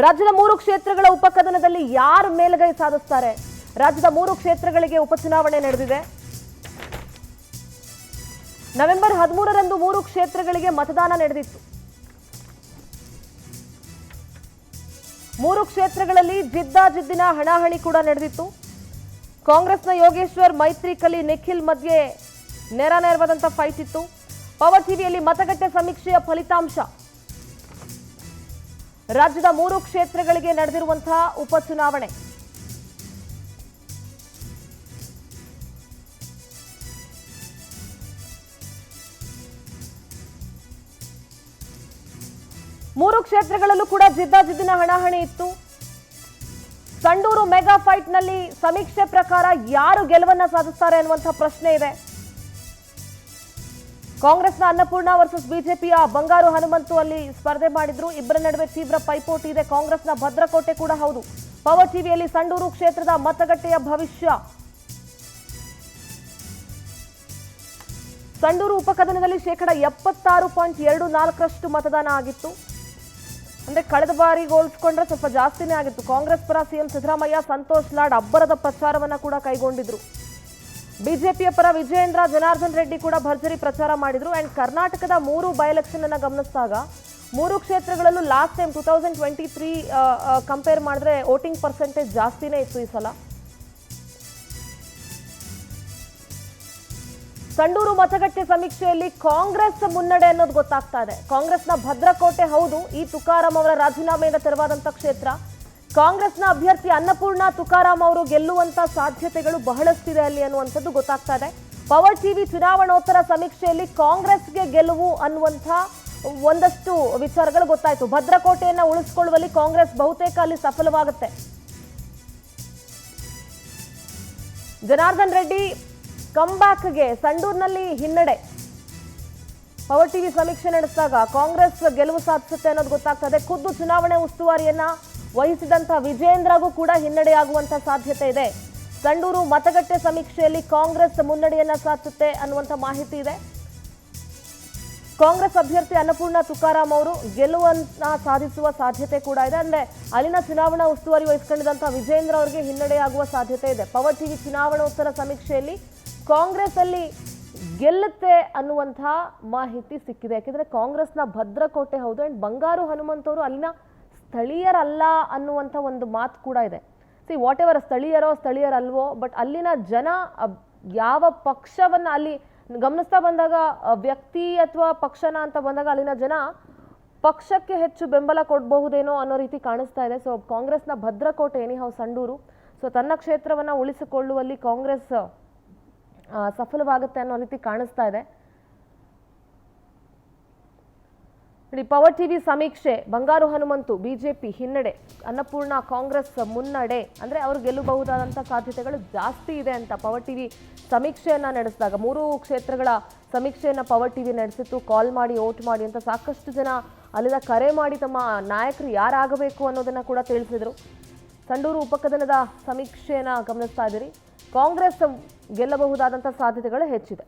ರಾಜ್ಯದ 3 ಕ್ಷೇತ್ರಗಳ ಉಪಕದನದಲ್ಲಿ ಯಾರು ಮೇಲುಗೈ ಸಾಧಿಸುತ್ತಾರೆ? ರಾಜ್ಯದ 3 ಕ್ಷೇತ್ರಗಳಿಗೆ ಉಪಚುನಾವಣೆ ನಡೆದಿದೆ. ನವೆಂಬರ್ 13ರಂದು 3 ಕ್ಷೇತ್ರಗಳಿಗೆ ಮತದಾನ ನಡೆದಿತ್ತು. 3 ಕ್ಷೇತ್ರಗಳಲ್ಲಿ ಜಿದ್ದಾಜಿದ್ದಿನ ಹಣಾಹಣಿ ಕೂಡ ನಡೆದಿತ್ತು. ಕಾಂಗ್ರೆಸ್ನ ಯೋಗೇಶ್ವರ್, ಮೈತ್ರಿ ಕಲಿ, ನಿಖಿಲ್ ಮಧ್ಯೆ ನೇರವಾದಂತ ಫೈಟ್ ಇತ್ತು. ಪವರ್ ಟಿವಿಯಲ್ಲಿ ಮತಗಟ್ಟೆ ಸಮೀಕ್ಷೆಯ ಫಲಿತಾಂಶ. ರಾಜ್ಯದ 3 ಕ್ಷೇತ್ರಗಳಿಗೆ ನಡೆದಿರುವಂತಹ ಉಪಚುನಾವಣೆ. ಮೂರು ಕ್ಷೇತ್ರಗಳಲ್ಲೂ ಕೂಡ ಜಿದ್ದಾಜಿದ್ದಿನ ಹಣಾಹಣಿ ಇತ್ತು. ಸಂಡೂರು ಮೆಗಾ ಫೈಟ್ ನಲ್ಲಿ ಸಮೀಕ್ಷೆ ಪ್ರಕಾರ ಯಾರು ಗೆಲುವನ್ನ ಸಾಧಿಸುತ್ತಾರೆ ಅನ್ನುವಂಥ ಪ್ರಶ್ನೆ ಇದೆ. ಕಾಂಗ್ರೆಸ್ನ ಅನ್ನಪೂರ್ಣ ವರ್ಸಸ್ ಬಿಜೆಪಿಯ ಬಂಗಾರು ಹನುಮಂತು ಅಲ್ಲಿ ಸ್ಪರ್ಧೆ ಮಾಡಿದ್ರು. ಇಬ್ಬರ ನಡುವೆ ತೀವ್ರ ಪೈಪೋಟಿ ಇದೆ. ಕಾಂಗ್ರೆಸ್ನ ಭದ್ರಕೋಟೆ ಕೂಡ ಹೌದು. ಪವರ್ ಟಿವಿಯಲ್ಲಿ ಸಂಡೂರು ಕ್ಷೇತ್ರದ ಮತಗಟ್ಟೆಯ ಭವಿಷ್ಯ. ಸಂಡೂರು ಉಪಕದನದಲ್ಲಿ 76.24% ಮತದಾನ ಆಗಿತ್ತು. ಅಂದ್ರೆ ಕಳೆದ ಬಾರಿಗೆ ಹೋಲಿಸಿಕೊಂಡ್ರೆ ಸ್ವಲ್ಪ ಜಾಸ್ತಿನೇ ಆಗಿತ್ತು. ಕಾಂಗ್ರೆಸ್ ಪರ ಸಿಎಂ ಸಿದ್ದರಾಮಯ್ಯ, ಸಂತೋಷ್ ಲಾಡ್ ಅಬ್ಬರದ ಪ್ರಚಾರವನ್ನ ಕೂಡ ಕೈಗೊಂಡಿದ್ರು. ಬಿಜೆಪಿಯ ಪರ ವಿಜಯೇಂದ್ರ, ಜನಾರ್ದನ್ ರೆಡ್ಡಿ ಕೂಡ ಭರ್ಜರಿ ಪ್ರಚಾರ ಮಾಡಿದ್ರು. ಅಂಡ್ ಕರ್ನಾಟಕದ 3 ಬೈ ಎಲೆಕ್ಷನ್ ಅನ್ನ ಗಮನಿಸಿದಾಗ 3 ಕ್ಷೇತ್ರಗಳಲ್ಲೂ ಲಾಸ್ಟ್ ಟೈಮ್ 2023 ಕಂಪೇರ್ ಮಾಡಿದ್ರೆ ವೋಟಿಂಗ್ ಪರ್ಸೆಂಟೇಜ್ ಜಾಸ್ತಿನೇ ಇತ್ತು ಈ ಸಲ. ಸಂಡೂರು ಮತಗಟ್ಟೆ ಸಮೀಕ್ಷೆಯಲ್ಲಿ ಕಾಂಗ್ರೆಸ್ ಮುನ್ನಡೆ ಅನ್ನೋದು ಗೊತ್ತಾಗ್ತಾ ಇದೆ. ಕಾಂಗ್ರೆಸ್ನ ಭದ್ರಕೋಟೆ ಹೌದು. ಈ ತುಕಾರಾಂ ಅವರ ರಾಜೀನಾಮೆಯಿಂದ ತೆರವಾದಂತ ಕ್ಷೇತ್ರ. ಕಾಂಗ್ರೆಸ್ನ ಅಭ್ಯರ್ಥಿ ಅನ್ನಪೂರ್ಣ ತುಕಾರಾಂ ಅವರು ಗೆಲ್ಲುವಂತ ಸಾಧ್ಯತೆಗಳು ಬಹಳಷ್ಟಿದೆ ಅಲ್ಲಿ ಅನ್ನುವಂಥದ್ದು ಗೊತ್ತಾಗ್ತಾ ಇದೆ. ಪವರ್ ಟಿವಿ ಚುನಾವಣೋತ್ತರ ಸಮೀಕ್ಷೆಯಲ್ಲಿ ಕಾಂಗ್ರೆಸ್ಗೆ ಗೆಲುವು ಅನ್ನುವಂಥ ಒಂದಷ್ಟು ವಿಚಾರಗಳು ಗೊತ್ತಾಯ್ತು. ಭದ್ರಕೋಟೆಯನ್ನ ಉಳಿಸಿಕೊಳ್ಳುವಲ್ಲಿ ಕಾಂಗ್ರೆಸ್ ಬಹುತೇಕ ಅಲ್ಲಿ ಸಫಲವಾಗುತ್ತೆ. ಜನಾರ್ದನ್ ರೆಡ್ಡಿ ಕಮ್ಬ್ಯಾಕ್ಗೆ ಸಂಡೂರಿನಲ್ಲಿ ಹಿನ್ನಡೆ. ಪವರ್ ಟಿವಿ ಸಮೀಕ್ಷೆ ನಡೆಸಿದಾಗ ಕಾಂಗ್ರೆಸ್ ಗೆಲುವು ಸಾಧಿಸುತ್ತೆ ಅನ್ನೋದು ಗೊತ್ತಾಗ್ತದೆ. ಖುದ್ದು ಚುನಾವಣೆ ಉಸ್ತುವಾರಿಯನ್ನ ವಹಿಸಿದಂತಹ ವಿಜಯೇಂದ್ರಗೂ ಕೂಡ ಹಿನ್ನಡೆಯಾಗುವಂತ ಸಾಧ್ಯತೆ ಇದೆ. ಸಂಡೂರು ಮತಗಟ್ಟೆ ಸಮೀಕ್ಷೆಯಲ್ಲಿ ಕಾಂಗ್ರೆಸ್ ಮುನ್ನಡೆಯನ್ನ ಸಾಧಿಸುತ್ತೆ ಅನ್ನುವಂಥ ಮಾಹಿತಿ ಇದೆ. ಕಾಂಗ್ರೆಸ್ ಅಭ್ಯರ್ಥಿ ಅನ್ನಪೂರ್ಣ ತುಕಾರಾಂ ಅವರು ಗೆಲುವನ್ನ ಸಾಧಿಸುವ ಸಾಧ್ಯತೆ ಕೂಡ ಇದೆ. ಅಂದ್ರೆ ಅಲ್ಲಿನ ಚುನಾವಣಾ ಉಸ್ತುವಾರಿ ವಹಿಸಿಕೊಂಡಿದ್ದಂತಹ ವಿಜಯೇಂದ್ರ ಅವರಿಗೆ ಹಿನ್ನಡೆಯಾಗುವ ಸಾಧ್ಯತೆ ಇದೆ. ಪವರ್ ಟಿವಿ ಚುನಾವಣೋತ್ತರ ಸಮೀಕ್ಷೆಯಲ್ಲಿ ಕಾಂಗ್ರೆಸ್ ಅಲ್ಲಿ ಗೆಲ್ಲುತ್ತೆ ಅನ್ನುವಂತಹ ಮಾಹಿತಿ ಸಿಕ್ಕಿದೆ. ಯಾಕೆಂದ್ರೆ ಕಾಂಗ್ರೆಸ್ನ ಭದ್ರಕೋಟೆ ಹೌದು. ಅಂಡ್ ಬಂಗಾರು ಹನುಮಂತವರು ಅಲ್ಲಿನ ಸ್ಥಳೀಯರಲ್ಲ ಅನ್ನುವಂಥ ಒಂದು ಮಾತು ಕೂಡ ಇದೆ. ಸಿ ವಾಟ್ ಎವರ್ ಸ್ಥಳೀಯರಲ್ವೋ, ಬಟ್ ಅಲ್ಲಿನ ಜನ ಯಾವ ಪಕ್ಷವನ್ನ ಅಲ್ಲಿ ಗಮನಿಸ್ತಾ ಬಂದಾಗ ವ್ಯಕ್ತಿ ಅಥವಾ ಪಕ್ಷನ ಅಂತ ಬಂದಾಗ ಅಲ್ಲಿನ ಜನ ಪಕ್ಷಕ್ಕೆ ಹೆಚ್ಚು ಬೆಂಬಲ ಕೊಡಬಹುದೇನೋ ಅನ್ನೋ ರೀತಿ ಕಾಣಿಸ್ತಾ ಇದೆ. ಸೊ ಕಾಂಗ್ರೆಸ್ನ ಭದ್ರಕೋಟೆ ಎನಿಹಾವ್ ಸಂಡೂರು. ಸೊ ತನ್ನ ಕ್ಷೇತ್ರವನ್ನ ಉಳಿಸಿಕೊಳ್ಳುವಲ್ಲಿ ಕಾಂಗ್ರೆಸ್ ಸಫಲವಾಗುತ್ತೆ ಅನ್ನೋ ರೀತಿ ಕಾಣಿಸ್ತಾ ಇದೆ. ಪವರ್ ಟಿವಿ ಸಮೀಕ್ಷೆ ಬಂಗಾರು ಹನುಮಂತು ಬಿಜೆಪಿ ಹಿನ್ನಡೆ, ಅನ್ನಪೂರ್ಣ ಕಾಂಗ್ರೆಸ್ ಮುನ್ನಡೆ. ಅಂದ್ರೆ ಅವರು ಗೆಲ್ಲಬಹುದಾದಂಥ ಸಾಧ್ಯತೆಗಳು ಜಾಸ್ತಿ ಇದೆ ಅಂತ ಪವರ್ ಟಿವಿ ಸಮೀಕ್ಷೆಯನ್ನ ನಡೆಸಿದಾಗ 3 ಕ್ಷೇತ್ರಗಳ ಸಮೀಕ್ಷೆಯನ್ನ ಪವರ್ ಟಿವಿ ನಡೆಸಿತ್ತು. ಕಾಲ್ ಮಾಡಿ ವೋಟ್ ಮಾಡಿ ಅಂತ ಸಾಕಷ್ಟು ಜನ ಅಲ್ಲಿಂದ ಕರೆ ಮಾಡಿ ತಮ್ಮ ನಾಯಕರು ಯಾರಾಗಬೇಕು ಅನ್ನೋದನ್ನ ಕೂಡ ತಿಳಿಸಿದ್ರು. ಸಂಡೂರು ಉಪಕದನದ ಸಮೀಕ್ಷೆಯನ್ನ ಗಮನಿಸ್ತಾ ಇದ್ದೀರಿ. ಕಾಂಗ್ರೆಸ್ ಗೆಲ್ಲಬಹುದಾದಂಥ ಸಾಧ್ಯತೆಗಳು ಹೆಚ್ಚಿದೆ.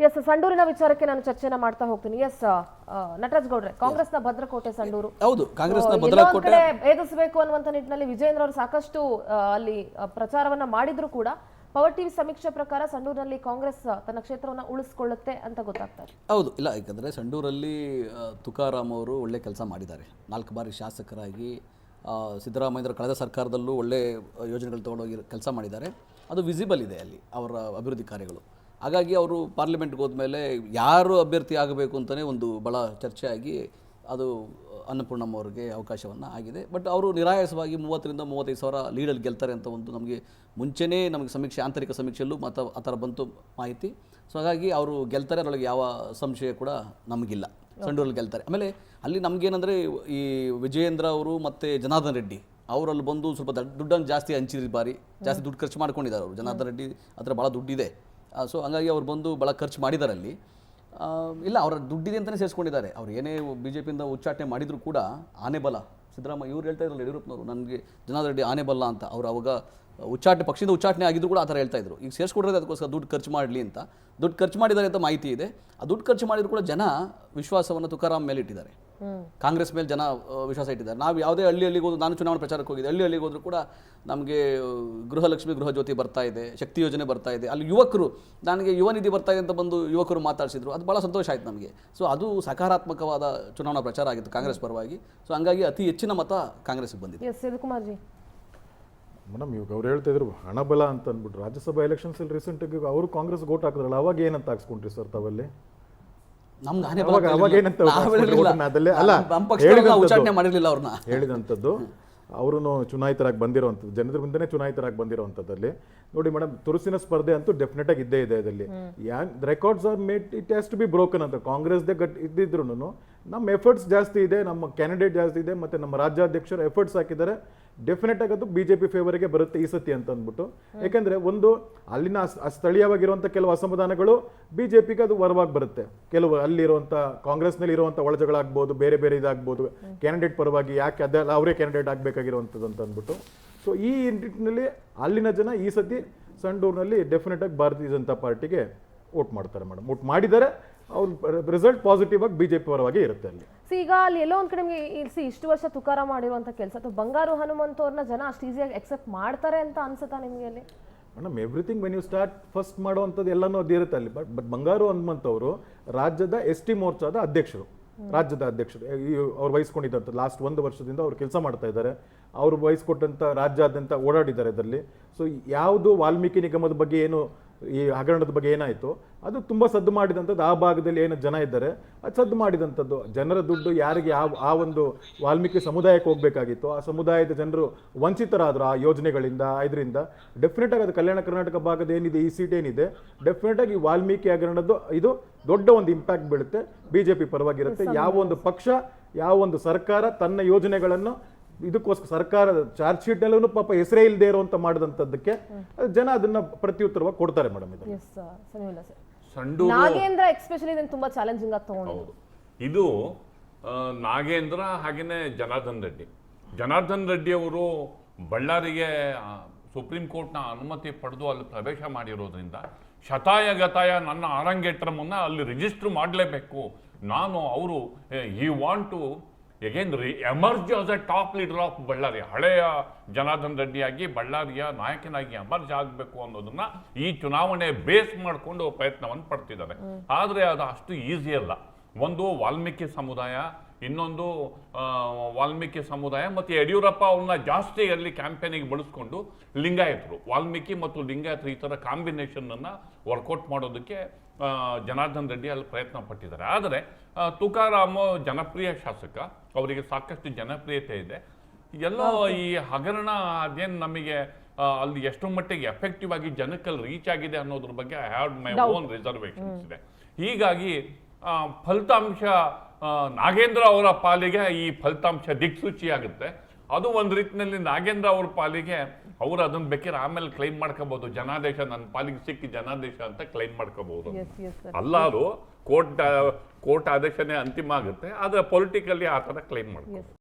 ಎಸ್, ಸಂಡೂರಿನ ವಿಚಾರಕ್ಕೆ ನಾನು ಚರ್ಚೆನ ಮಾಡ್ತಾ ಹೋಗ್ತೀನಿ. ಎಸ್, ನಟರಾಜ್ ಗೌಡ್ರೆ, ಕಾಂಗ್ರೆಸ್ನ ಭದ್ರಕೋಟೆ ಸಂಡೂರು. ಹೌದು, ಕಾಂಗ್ರೆಸ್ನ ಭದ್ರಕೋಟೆ ಭೇದಿಸಬೇಕು ಅನ್ನುವಂಥ ನಿಟ್ಟಿನಲ್ಲಿ ವಿಜಯೇಂದ್ರ ಅವರು ಸಾಕಷ್ಟು ಅಲ್ಲಿ ಪ್ರಚಾರವನ್ನ ಮಾಡಿದ್ರು ಕೂಡ ಪವರ್ ಟಿವಿ ಸಮೀಕ್ಷೆ ಪ್ರಕಾರ ಸಂಡೂರಿನಲ್ಲಿ ಕಾಂಗ್ರೆಸ್ ತನ್ನ ಕ್ಷೇತ್ರವನ್ನು ಉಳಿಸಿಕೊಳ್ಳುತ್ತೆ ಅಂತ ಗೊತ್ತಾಗ್ತಾರೆ. ಹೌದು, ಇಲ್ಲ, ಯಾಕಂದರೆ ಸಂಡೂರಲ್ಲಿ ತುಕಾರಾಂ ಅವರು ಒಳ್ಳೆ ಕೆಲಸ ಮಾಡಿದ್ದಾರೆ. 4 ಬಾರಿ ಶಾಸಕರಾಗಿ ಸಿದ್ದರಾಮಯ್ಯರ ಕಳೆದ ಸರ್ಕಾರದಲ್ಲೂ ಒಳ್ಳೆ ಯೋಜನೆಗಳು ತೊಗೊಂಡೋಗಿ ಕೆಲಸ ಮಾಡಿದ್ದಾರೆ. ಅದು ವಿಸಿಬಲ್ ಇದೆ ಅಲ್ಲಿ ಅವರ ಅಭಿವೃದ್ಧಿ ಕಾರ್ಯಗಳು. ಹಾಗಾಗಿ ಅವರು ಪಾರ್ಲಿಮೆಂಟ್ಗೆ ಹೋದ್ಮೇಲೆ ಯಾರು ಅಭ್ಯರ್ಥಿ ಆಗಬೇಕು ಅಂತಲೇ ಒಂದು ಭಾಳ ಚರ್ಚೆ ಆಗಿ ಅದು ಅನ್ನಪೂರ್ಣಮ್ಮ ಅವರಿಗೆ ಅವಕಾಶವನ್ನು ಆಗಿದೆ. ಬಟ್ ಅವರು ನಿರಾಯಾಸವಾಗಿ 30,000 ರಿಂದ 35,000 ಲೀಡಲ್ಲಿ ಗೆಲ್ತಾರೆ ಅಂತ ಒಂದು ನಮಗೆ ಮುಂಚೆನೇ ನಮಗೆ ಸಮೀಕ್ಷೆ, ಆಂತರಿಕ ಸಮೀಕ್ಷೆಯಲ್ಲೂ ಆ ಥರ ಬಂತು ಮಾಹಿತಿ. ಸೊ ಹಾಗಾಗಿ ಅವರು ಗೆಲ್ತಾರೆ, ಅದರೊಳಗೆ ಯಾವ ಸಂಶಯ ಕೂಡ ನಮಗಿಲ್ಲ. ಸಂಡೂರಲ್ಲಿ ಗೆಲ್ತಾರೆ. ಆಮೇಲೆ ಅಲ್ಲಿ ನಮಗೇನಂದರೆ ಈ ವಿಜಯೇಂದ್ರ ಅವರು ಮತ್ತು ಜನಾರ್ದನ್ ರೆಡ್ಡಿ ಅವರಲ್ಲಿ ಬಂದು ಸ್ವಲ್ಪ ದುಡ್ಡನ್ನು ಜಾಸ್ತಿ ಹಂಚಿದ ಬಾರಿ ಜಾಸ್ತಿ ದುಡ್ಡು ಖರ್ಚು ಮಾಡ್ಕೊಂಡಿದ್ದಾರೆ ಅವರು. ಜನಾರ್ದನ್ ರೆಡ್ಡಿ ಹತ್ರ ಭಾಳ ದುಡ್ಡಿದೆ. ಸೊ ಹಂಗಾಗಿ ಅವ್ರು ಬಂದು ಭಾಳ ಖರ್ಚು ಮಾಡಿದ್ದಾರೆ ಅಲ್ಲಿ. ಇಲ್ಲ, ಅವರ ದುಡ್ಡಿದೆ ಅಂತಲೇ ಸೇರಿಸ್ಕೊಂಡಿದ್ದಾರೆ. ಅವ್ರು ಏನೇ ಬಿ ಜೆ ಪಿಯಿಂದ ಉಚ್ಚಾಟನೆ ಮಾಡಿದರೂ ಕೂಡ ಆನೆ ಬಲ, ಸಿದ್ದರಾಮಯ್ಯ ಇವ್ರು ಹೇಳ್ತಾ ಇದ್ರಲ್ಲ ಯಡಿಯೂರಪ್ಪನವರು, ನನಗೆ ಜನಾರ್ದನ್ ರೆಡ್ಡಿ ಆನೆ ಬಲ ಅಂತ. ಅವ್ರು ಅವಾಗ ಪಕ್ಷದಿಂದ ಉಚ್ಚಾಟನೆ ಆಗಿದ್ರು ಕೂಡ ಆ ಥರ ಹೇಳ್ತಾ ಇದ್ರು. ಈಗ ಸೇರಿಸ್ಕೊಡ್ರೆ ಅದಕ್ಕೋಸ್ಕರ ದುಡ್ಡು ಖರ್ಚು ಮಾಡಲಿ ಅಂತ. ದುಡ್ಡು ಖರ್ಚು ಮಾಡಿದ್ದಾರೆ ಅಂತ ಮಾಹಿತಿ ಇದೆ. ಆ ದುಡ್ಡು ಖರ್ಚು ಮಾಡಿದ್ರು ಕೂಡ ಜನ ವಿಶ್ವಾಸವನ್ನು ತುಕಾರಾಂ ಮೇಲೆ ಇಟ್ಟಿದ್ದಾರೆ. ಕಾಂಗ್ರೆಸ್ ಮೇಲೆ ಜನ ವಿಶ್ವಾಸ ಇಟ್ಟಿದ್ದಾರೆ. ನಾವು ಯಾವುದೇ ಹಳ್ಳಿಗೆ ಹೋದ್ರು, ನಾನು ಚುನಾವಣಾ ಪ್ರಚಾರಕ್ಕೆ ಹೋಗಿದ್ದೆ, ಹಳ್ಳಿಗೆ ಹೋದ್ರು ಕೂಡ ನಮಗೆ ಗೃಹಲಕ್ಷ್ಮಿ ಗೃಹಜ್ಯೋತಿ ಬರ್ತಾ ಇದೆ, ಶಕ್ತಿ ಯೋಜನೆ ಬರ್ತಾ ಇದೆ, ಅಲ್ಲಿ ಯುವಕರು ನನಗೆ ಯುವ ನಿಧಿ ಬರ್ತಾ ಇದೆ ಅಂತ ಬಂದು ಯುವಕರು ಮಾತಾಡಿಸಿದ್ರು. ಅದು ಭಾಳ ಸಂತೋಷ ಆಯ್ತು ನಮಗೆ. ಸೊ ಅದು ಸಕಾರಾತ್ಮಕವಾದ ಚುನಾವಣಾ ಪ್ರಚಾರ ಆಗಿತ್ತು ಕಾಂಗ್ರೆಸ್ ಪರವಾಗಿ. ಸೊ ಹಂಗಾಗಿ ಅತಿ ಹೆಚ್ಚಿನ ಮತ ಕಾಂಗ್ರೆಸ್ಗೆ ಬಂದಿದೆ. S Shivakumar G. ಮೇಡಮ್ ಇವಾಗ ಅವ್ರು ಹೇಳ್ತಾ ಇದ್ರು ಹಣಬಲ ಅಂತ ಅಂದ್ಬಿಟ್ಟು ರಾಜ್ಯಸಭಾ ಎಲೆಕ್ಷನ್ಸ್ ಅಲ್ಲಿ ರೀಸೆಂಟಾಗಿ ಅವರು ಕಾಂಗ್ರೆಸ್ ಓಟ್ ಹಾಕಿದ್ರಲ್ಲ, ಅವಾಗ ಏನಂತ ಹಾಕ್ಸ್ಕೊಂಡ್ರಿ ಸರ್ ತಾವಲ್ಲಿ? ಹೇಳಿದಂಥದ್ದು ಅವರು ಚುನಾಯಿತರಾಗಿ ಬಂದಿರೋವಂಥದ್ದು, ಜನರ ಮುಂದೆನೇ ಚುನಾಯಿತರಾಗಿ ಬಂದಿರೋವಂಥದ್ದಲ್ಲಿ ನೋಡಿ ಮೇಡಮ್, ತುರುಸಿನ ಸ್ಪರ್ಧೆ ಅಂತೂ ಡೆಫಿನೆಟ್ ಆಗಿ ಇದ್ದೇ ಇದೆ. ಇದರಲ್ಲಿ records are made, it has to be broken ಅಂತ. ಕಾಂಗ್ರೆಸ್ದೇ ಇದ್ದಿದ್ರು ನಮ್ಮ ಎಫರ್ಟ್ಸ್ ಜಾಸ್ತಿ ಇದೆ, ನಮ್ಮ ಕ್ಯಾಂಡಿಡೇಟ್ ಜಾಸ್ತಿ ಇದೆ, ಮತ್ತೆ ನಮ್ಮ ರಾಜ್ಯಾಧ್ಯಕ್ಷರು ಎಫರ್ಟ್ಸ್ ಹಾಕಿದ್ದಾರೆ. ಡೆಫಿನೆಟ್ ಆಗಿ ಅದು ಬಿಜೆಪಿ ಫೇವರ್ಗೆ ಬರುತ್ತೆ ಈ ಸತಿ ಅಂತ ಅಂದ್ಬಿಟ್ಟು. ಯಾಕಂದ್ರೆ ಒಂದು ಅಲ್ಲಿನ ಸ್ಥಳೀಯವಾಗಿರುವಂಥ ಕೆಲವು ಅಸಮಾಧಾನಗಳು ಬಿಜೆಪಿಗೆ ಅದು ವರವಾಗಿ ಬರುತ್ತೆ. ಕೆಲವು ಅಲ್ಲಿರುವಂಥ ಕಾಂಗ್ರೆಸ್ನಲ್ಲಿ ಇರುವಂಥ ಒಳಜಗಳಾಗ್ಬೋದು, ಬೇರೆ ಬೇರೆ ಇದಾಗ್ಬೋದು, ಕ್ಯಾಂಡಿಡೇಟ್ ಪರವಾಗಿ ಯಾಕೆ ಅದೆಲ್ಲ ಅವರೇ ಕ್ಯಾಂಡಿಡೇಟ್ ಆಗಬೇಕಾಗಿರುವಂಥದ್ದು ಅಂತ ಅಂದ್ಬಿಟ್ಟು. ಸೊ ಈ ನಿಟ್ಟಿನಲ್ಲಿ ಅಲ್ಲಿನ ಜನ ಈ ಸತಿ ಸಂಡೂರಿನಲ್ಲಿ ಡೆಫಿನೆಟ್ ಆಗಿ ಭಾರತೀಯ ಜನತಾ ಪಾರ್ಟಿಗೆ ವೋಟ್ ಮಾಡ್ತಾರೆ ಮೇಡಮ್. ವೋಟ್ ಮಾಡಿದರೆ ಅವ್ರ ರಿಸಲ್ಟ್ ಪಾಸಿಟಿವ್ ಆಗಿ ಬಿಜೆಪಿ ಪರವಾಗಿ ಇರುತ್ತೆ ಅಲ್ಲಿ. ಈಗ ಅಲ್ಲಿ ಎಲ್ಲೋ ಒಂದ್ ಕಡೆ ಇಷ್ಟು ವರ್ಷ ತುಕಾರ ಮಾಡಿರುವಂತ ಕೆಲಸ ಅಥವಾ ಬಂಗಾರು ಹನುಮಂತ್ ಅವ್ರನ್ನ ಜನ ಅಷ್ಟು ಈಸಿಯಾಗಿ ಎಕ್ಸೆಪ್ಟ್ ಮಾಡ್ತಾರೆ ಅಂತ ಅನ್ಸುತ್ತಾ ನಿಮ್ಗೆ ಅಲ್ಲಿ? Madam everything when you start first ಮಾಡುವಂಥದ್ದು ಎಲ್ಲನೂ ಅದು ಇರುತ್ತೆ ಅಲ್ಲಿ. ಬಟ್ ಬಂಗಾರು ಹನುಮಂತ್ ಅವರು ರಾಜ್ಯದ ST ಮೋರ್ಚಾದ ಅಧ್ಯಕ್ಷರು, ರಾಜ್ಯದ ಅಧ್ಯಕ್ಷರು ಅವ್ರು ವಹಿಸ್ಕೊಂಡಿದ್ದಂಥ ಲಾಸ್ಟ್ 1 ವರ್ಷದಿಂದ ಅವ್ರು ಕೆಲಸ ಮಾಡ್ತಾ ಇದ್ದಾರೆ. ಅವರು ವಹಿಸ್ಕೊಟ್ಟಂಥ ರಾಜ್ಯಾದ್ಯಂತ ಓಡಾಡಿದ್ದಾರೆ ಇದರಲ್ಲಿ. ಸೊ ಯಾವುದು ವಾಲ್ಮೀಕಿ ನಿಗಮದ ಬಗ್ಗೆ ಏನು ಈ ಹಗರಣದ ಬಗ್ಗೆ ಏನಾಯಿತು ಅದು ತುಂಬ ಸದ್ದು ಮಾಡಿದಂಥದ್ದು. ಆ ಭಾಗದಲ್ಲಿ ಏನು ಜನ ಇದ್ದಾರೆ ಅದು ಸದ್ದು ಮಾಡಿದಂಥದ್ದು. ಜನರ ದುಡ್ಡು ಯಾರಿಗೆ ಆ ಒಂದು ವಾಲ್ಮೀಕಿ ಸಮುದಾಯಕ್ಕೆ ಹೋಗಬೇಕಾಗಿತ್ತು, ಆ ಸಮುದಾಯದ ಜನರು ವಂಚಿತರಾದರು ಆ ಯೋಜನೆಗಳಿಂದ. ಇದರಿಂದ ಡೆಫಿನೆಟ್ ಆಗಿ ಅದು ಕಲ್ಯಾಣ ಕರ್ನಾಟಕ ಭಾಗದ ಏನಿದೆ ಈ ಸೀಟ್ ಏನಿದೆ, ಡೆಫಿನೆಟ್ ಆಗಿ ವಾಲ್ಮೀಕಿ ಹಗರಣದ್ದು ಇದು ದೊಡ್ಡ ಒಂದು ಇಂಪ್ಯಾಕ್ಟ್ ಬೀಳುತ್ತೆ, ಬಿಜೆಪಿ ಪರವಾಗಿರುತ್ತೆ. ಯಾವ ಒಂದು ಪಕ್ಷ, ಯಾವ ಒಂದು ಸರ್ಕಾರ ತನ್ನ ಯೋಜನೆಗಳನ್ನು ಇದಕ್ಕೋಸ್ಕರ ಸರ್ಕಾರದ ಚಾರ್ಜ್ ಶೀಟ್ ನಲ್ಲೂ ಪಾಪ ಹೆಸರೇ ಇಲ್ಲದೆ ಇರುವಂತ ಮಾಡಿದಂಥದ್ದಕ್ಕೆ ಜನ ಅದನ್ನ ಪ್ರತ್ಯುತ್ತರವಾಗಿ ಕೊಡ್ತಾರೆ ಮೇಡಮ್. ಇದು ನಾಗೇಂದ್ರ ಎಕ್ಸ್ಪೆಷಲಿ ಇದನ್ನು ತುಂಬಾ ಚಾಲೆಂಜಿಂಗ್ ಆಗಿ ತಗೊಂಡು ಇದು ನಾಗೇಂದ್ರ ಹಾಗೇನೆ ಜನಾರ್ದನ್ ರೆಡ್ಡಿ ಅವರು ಬಳ್ಳಾರಿಗೆ ಸುಪ್ರೀಂ ಕೋರ್ಟ್ನ ಅನುಮತಿ ಪಡೆದು ಅಲ್ಲಿ ಪ್ರವೇಶ ಮಾಡಿರೋದ್ರಿಂದ ಶತಾಯ ಗತಾಯ ನನ್ನ ಆರಂಗೇಟ್ರ ಮುನ್ನ ಅಲ್ಲಿ ರಿಜಿಸ್ಟರ್ ಮಾಡಲೇಬೇಕು ನಾನು. ಅವರು ಈ want to again emerge as a top leader of Bellary. ಹಳೆಯ ಜನಾರ್ದನ್ ರೆಡ್ಡಿಯಾಗಿ ಬಳ್ಳಾರಿಯ ನಾಯಕನಾಗಿ ಎಮರ್ಜ್ ಆಗಬೇಕು ಅನ್ನೋದನ್ನ ಈ ಚುನಾವಣೆ ಬೇಸ್ ಮಾಡಿಕೊಂಡು ಪ್ರಯತ್ನವನ್ನು ಪಡ್ತಿದ್ದಾರೆ. ಆದರೆ ಅದು ಅಷ್ಟು ಈಸಿ ಅಲ್ಲ. ಒಂದು ವಾಲ್ಮೀಕಿ ಸಮುದಾಯ, ಇನ್ನೊಂದು ವಾಲ್ಮೀಕಿ ಸಮುದಾಯ ಮತ್ತು ಯಡಿಯೂರಪ್ಪ ಅವ್ರನ್ನ ಜಾಸ್ತಿ ಅಲ್ಲಿ ಕ್ಯಾಂಪೇನಿಗೆ ಬಳಸ್ಕೊಂಡು ಲಿಂಗಾಯತರು, ವಾಲ್ಮೀಕಿ ಮತ್ತು ಲಿಂಗಾಯತರು ಈ ಥರ ಕಾಂಬಿನೇಷನನ್ನು ವರ್ಕೌಟ್ ಮಾಡೋದಕ್ಕೆ ಜನಾರ್ದನ್ ರೆಡ್ಡಿ ಅಲ್ಲಿ ಪ್ರಯತ್ನ ಪಟ್ಟಿದ್ದಾರೆ. ಆದರೆ ತುಕಾರಾಮ್ ಜನಪ್ರಿಯ ಶಾಸಕ, ಅವರಿಗೆ ಸಾಕಷ್ಟು ಜನಪ್ರಿಯತೆ ಇದೆ. ಎಲ್ಲೋ ಈ ಹಗರಣ ಅದೇನು ನಮಗೆ ಅಲ್ಲಿ ಎಷ್ಟು ಮಟ್ಟಿಗೆ ಎಫೆಕ್ಟಿವ್ ಆಗಿ ಜನಕ್ಕಲ್ಲಿ ರೀಚ್ ಆಗಿದೆ ಅನ್ನೋದ್ರ ಬಗ್ಗೆ I have my own reservations ಇದೆ. ಹೀಗಾಗಿ ಫಲಿತಾಂಶ ನಾಗೇಂದ್ರ ಅವರ ಪಾಲಿಗೆ ಈ ಫಲಿತಾಂಶ ದಿಕ್ಸೂಚಿ ಆಗುತ್ತೆ. ಅದು ಒಂದು ರೀತಿಯಲ್ಲಿ ನಾಗೇಂದ್ರ ಅವ್ರ ಪಾಲಿಗೆ ಅವರು ಅದನ್ನ ಬೇಕಾದ್ರೆ ಆಮೇಲೆ ಕ್ಲೈಮ್ ಮಾಡ್ಕೋಬಹುದು, ಜನಾದೇಶ ನನ್ನ ಪಾಲಿಗೆ ಸಿಕ್ಕಿ ಜನಾದೇಶ ಅಂತ ಕ್ಲೈಮ್ ಮಾಡ್ಕೋಬಹುದು. ಅಲ್ಲಾರು ಕೋರ್ಟ್ ಆದೇಶನೇ ಅಂತಿಮ ಆಗುತ್ತೆ, ಆದ್ರೆ ಪೊಲಿಟಿಕಲಿ ಆ ಥರ ಕ್ಲೈಮ್ ಮಾಡ್ಕೋಬಹುದು.